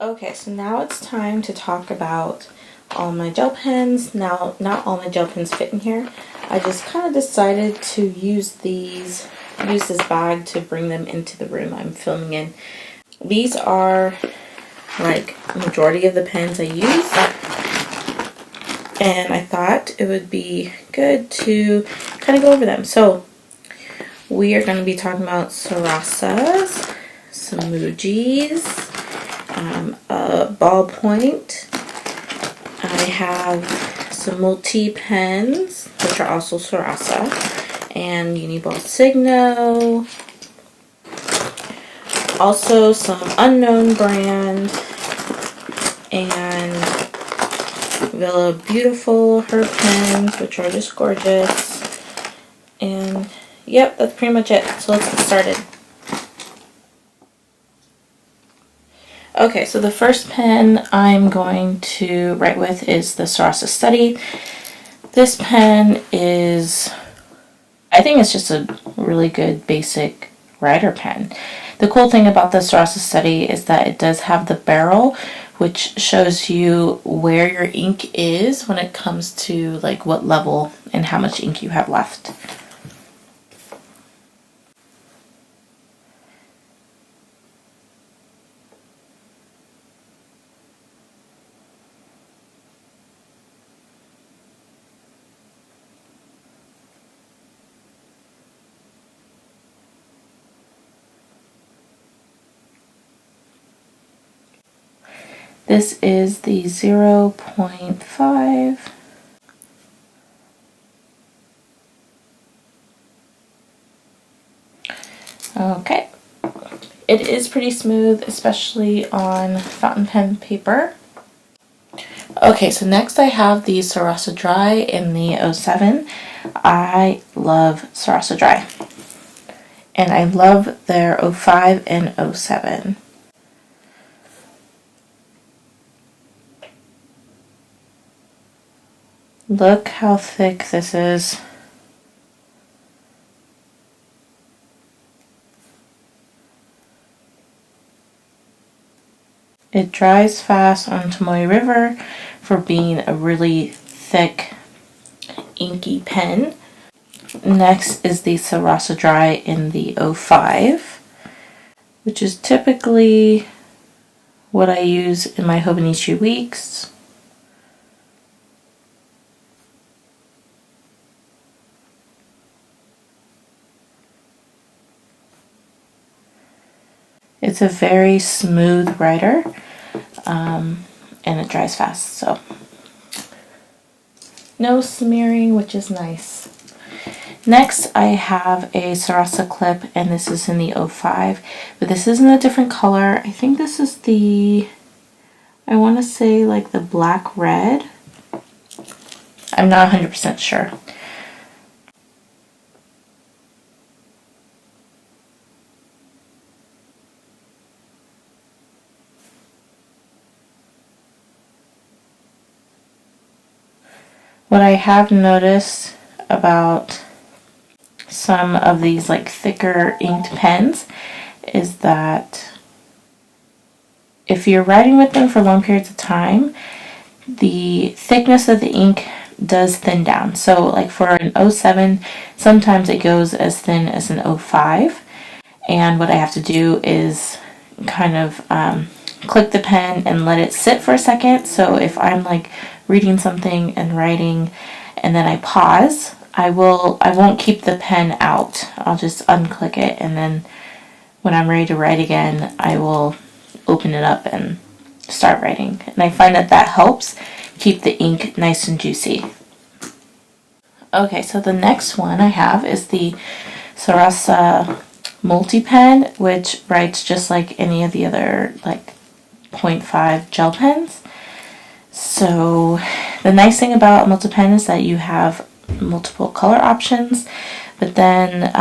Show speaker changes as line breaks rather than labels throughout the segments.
Okay, so now it's time to talk about all my gel pens. Now, not all my gel pens fit in here. I just kind of decided to use this bag to bring them into the room I'm filming in. These are like majority of the pens I use, and I thought it would be good to kind of go over them. So we are going to be talking about Sarasas, some Mujis, a Ballpoint. I have some multi pens, which are also Sarasa, and Uni-ball Signo. Also some unknown brand, and Villa Beautiful, her pens, which are just gorgeous. And yep, that's pretty much it. So let's get started. Okay, so the first pen I'm going to write with is the Sarasa Study. This pen is, I think it's just a really good basic writer pen. The cool thing about the Sarasa Study is that it does have the barrel, which shows you where your ink is when it comes to like what level and how much ink you have left. This is the 0.5. Okay. It is pretty smooth, especially on fountain pen paper. Okay, so next I have the Sarasa Dry in the 07. I love Sarasa Dry. And I love their 05 and 07. Look how thick this is. It dries fast on Tomoe River for being a really thick, inky pen. Next is the Sarasa Dry in the 05, which is typically what I use in my Hobonichi weeks. It's a very smooth writer, and it dries fast, so no smearing, which is nice. Next, I have a Sarasa clip, and this is in the 05, but this is in a different color. I think this is the, I want to say like the black red. I'm not 100% sure. What I have noticed about some of these like thicker inked pens is that if you're writing with them for long periods of time, the thickness of the ink does thin down. So like for an 07, sometimes it goes as thin as an 05. And what I have to do is kind of click the pen and let it sit for a second. So if I'm like reading something and writing and then I pause, I won't keep the pen out. I'll just unclick it, and then when I'm ready to write again, I will open it up and start writing. And I find that that helps keep the ink nice and juicy. Okay, so the next one I have is the Sarasa multi-pen, which writes just like any of the other like 0.5 gel pens. So the nice thing about a multi-pen is that you have multiple color options, but then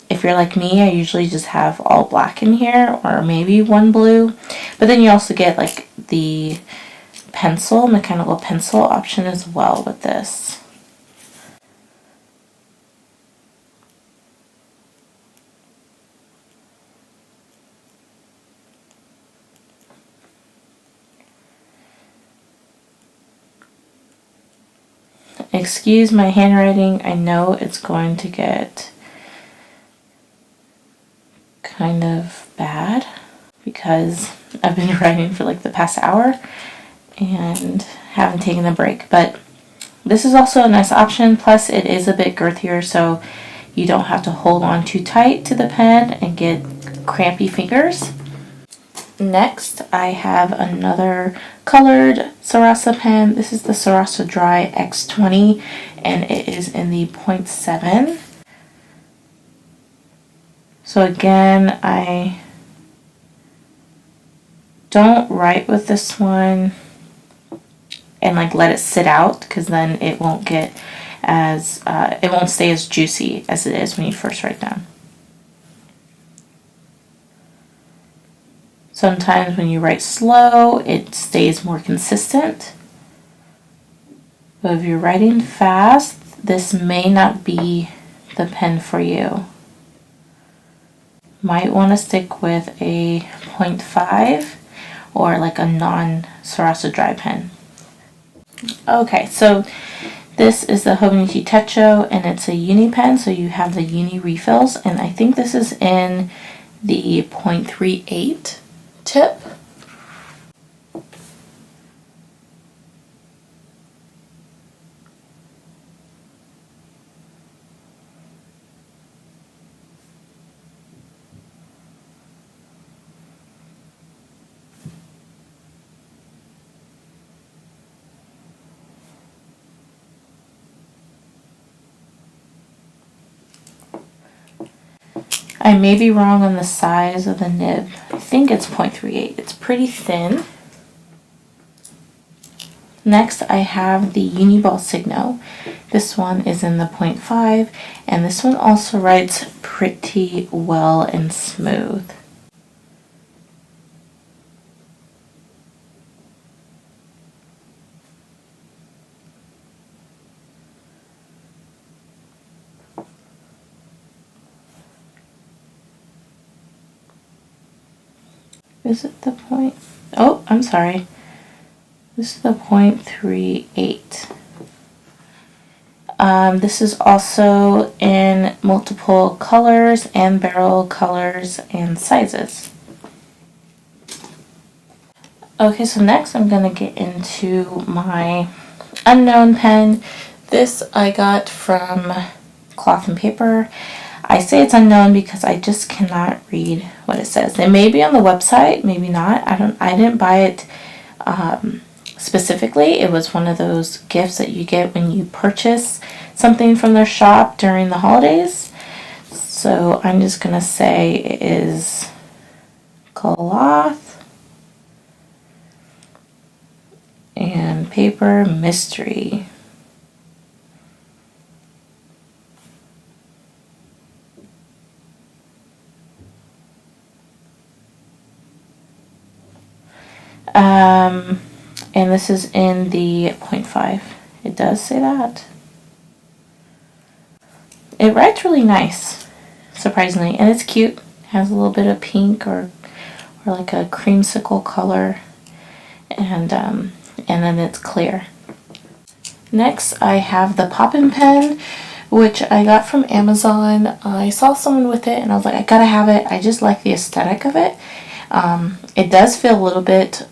if you're like me, I usually just have all black in here, or maybe one blue, but then you also get like the mechanical pencil option as well with this. excuse my handwriting. I know it's going to get kind of bad because I've been writing for like the past hour and haven't taken a break, but this is also a nice option. Plus it is a bit girthier, so you don't have to hold on too tight to the pen and get crampy fingers. Next, I have another colored Sarasa pen. This is the Sarasa Dry X20, and it is in the 0.7. So again, I don't write with this one and like let it sit out, because then it won't get as it won't stay as juicy as it is when you first write down. Sometimes when you write slow, it stays more consistent. But if you're writing fast, this may not be the pen for you. Might want to stick with a 0.5 or like a non-Sarasa dry pen. Okay, so this is the Hobonichi Techo, and it's a uni pen, so you have the uni refills, and I think this is in the 0.38 tip. I may be wrong on the size of the nib. I think it's 0.38. It's pretty thin. Next, I have the Uni-ball Signo. This one is in the 0.5, and this one also writes pretty well and smooth. Is it the point? Oh, I'm sorry. This is the 0.38. This is also in multiple colors and barrel colors and sizes. Okay, so next I'm going to get into my unknown pen. This I got from Cloth and Paper. I say it's unknown because I just cannot read what it says. It may be on the website, maybe not. I didn't buy it specifically. It was one of those gifts that you get when you purchase something from their shop during the holidays. So I'm just gonna say it is Cloth and Paper Mystery. And this is in the 0.5. It does say that. It writes really nice, surprisingly, and it's cute. It has a little bit of pink or like a creamsicle color, and then it's clear. Next, I have the Poppin' pen, which I got from Amazon. I saw someone with it, and I was like, I gotta have it. I just like the aesthetic of it. It does feel a little bit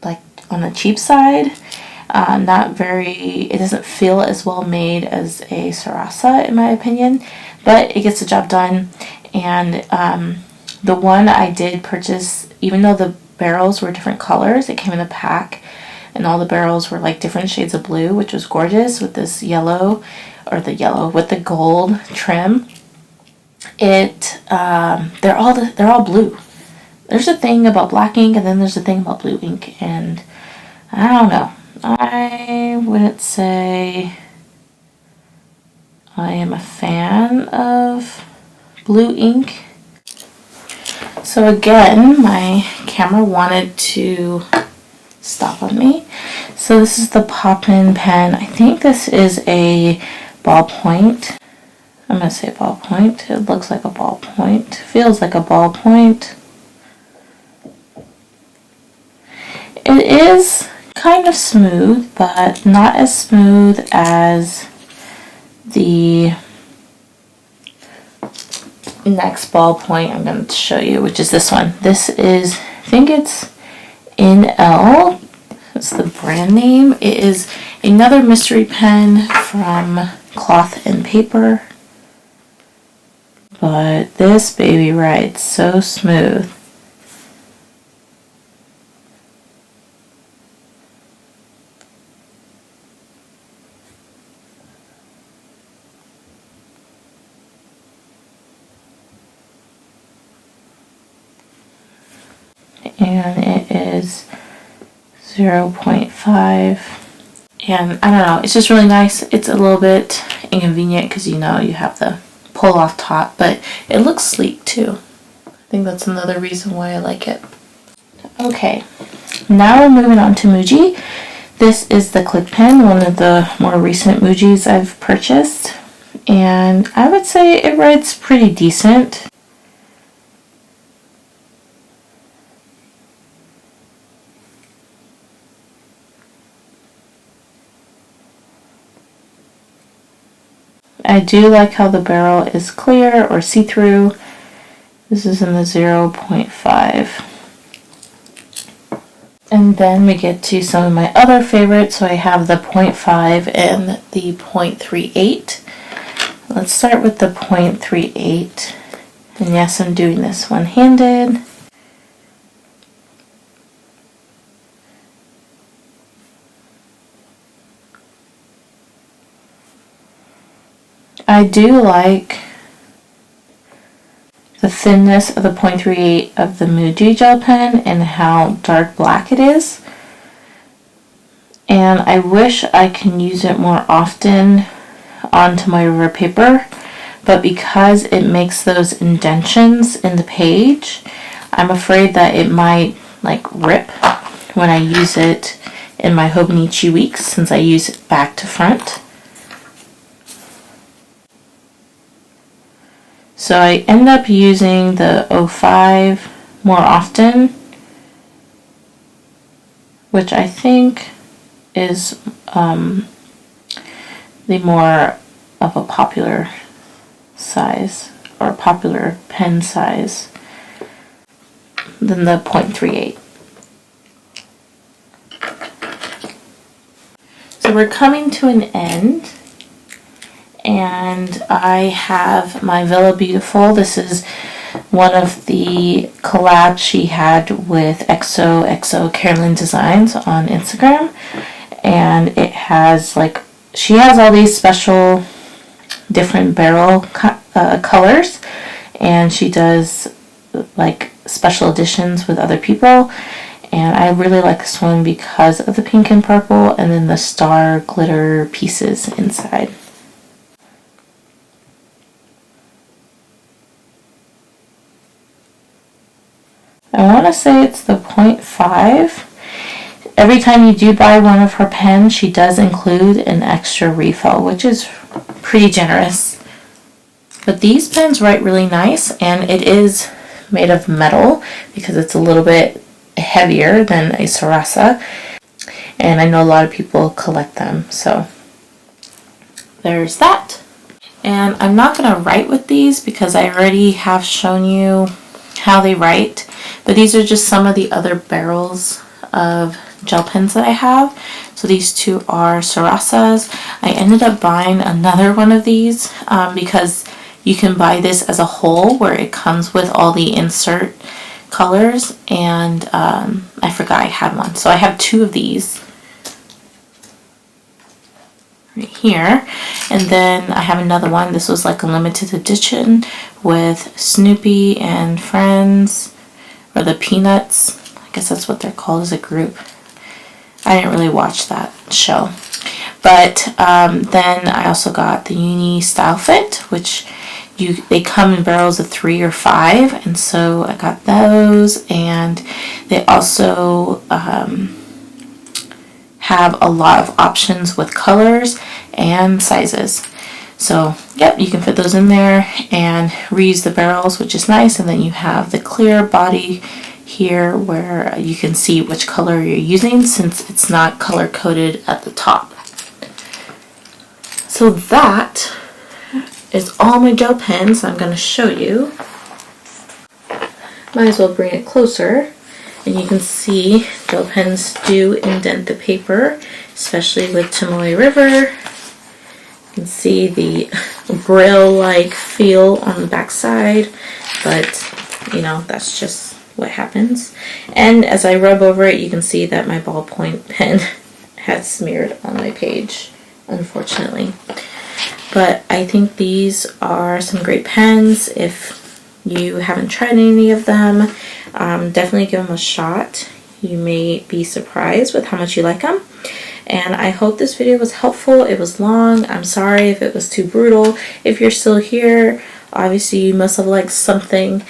like on the cheap side. It doesn't feel as well made as a Sarasa, in my opinion, but it gets the job done. And the one I did purchase, even though the barrels were different colors, it came in a pack, and all the barrels were like different shades of blue, which was gorgeous with this yellow, with the gold trim. They're all blue. There's a thing about black ink, and then there's a thing about blue ink, and I don't know. I wouldn't say I am a fan of blue ink. So again, my camera wanted to stop on me. So this is the Poppin' pen. I think this is a ballpoint. I'm going to say ballpoint. It looks like a ballpoint. Feels like a ballpoint. It is kind of smooth, but not as smooth as the next ballpoint I'm going to show you, which is this one. This is, I think it's NL. That's the brand name. It is another mystery pen from Cloth and Paper. But this baby writes so smooth. And it is 0.5, and I don't know, it's just really nice. It's a little bit inconvenient because you know you have the pull off top, but it looks sleek too. I think that's another reason why I like it. Okay, now we're moving on to Muji. This is the Click Pen, one of the more recent Mujis I've purchased, and I would say it writes pretty decent. I do like how the barrel is clear or see-through. This is in the 0.5. And then we get to some of my other favorites. So I have the 0.5 and the 0.38. Let's start with the 0.38. And yes, I'm doing this one-handed. I do like the thinness of the 0.38 of the Muji gel pen and how dark black it is. And I wish I can use it more often onto my river paper, but because it makes those indentions in the page, I'm afraid that it might like rip when I use it in my Hobonichi weeks, since I use it back to front. So I end up using the 05 more often, which I think is the more of a popular size or popular pen size than the 0.38. So we're coming to an end. And I have my Villa Beautiful. This is one of the collabs she had with XOXO Carolyn Designs on Instagram. And it has she has all these special different barrel colors. And she does special editions with other people. And I really like this one because of the pink and purple and then the star glitter pieces inside. I want to say it's the 0.5. Every time you do buy one of her pens, she does include an extra refill, which is pretty generous. But these pens write really nice, and it is made of metal because it's a little bit heavier than a Sarasa. And I know a lot of people collect them, so there's that. And I'm not going to write with these because I already have shown you how they write. But these are just some of the other barrels of gel pens that I have. So these two are Sarasas. I ended up buying another one of these because you can buy this as a whole where it comes with all the insert colors. And I forgot I had one. So I have two of these right here. And then I have another one. This was like a limited edition with Snoopy and Friends. Or the Peanuts, I guess that's what they're called as a group. I didn't really watch that show. But then I also got the Uni Style Fit, which they come in barrels of 3 or 5, and so I got those. And they also have a lot of options with colors and sizes. So, yep, you can fit those in there and reuse the barrels, which is nice. And then you have the clear body here where you can see which color you're using, since it's not color coded at the top. So that is all my gel pens I'm going to show you. Might as well bring it closer, and you can see gel pens do indent the paper, especially with Tomoe River. You can see the braille-like feel on the back side, but you know, that's just what happens. And as I rub over it, you can see that my ballpoint pen has smeared on my page, unfortunately. But I think these are some great pens. If you haven't tried any of them, definitely give them a shot. You may be surprised with how much you like them. And I hope this video was helpful. It was long. I'm sorry if it was too brutal. If you're still here, obviously you must have liked something.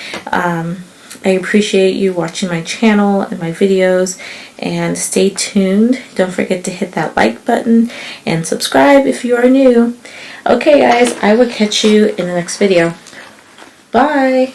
I appreciate you watching my channel and my videos, and stay tuned. Don't forget to hit that like button and subscribe if you are new. Okay guys, I will catch you in the next video. Bye!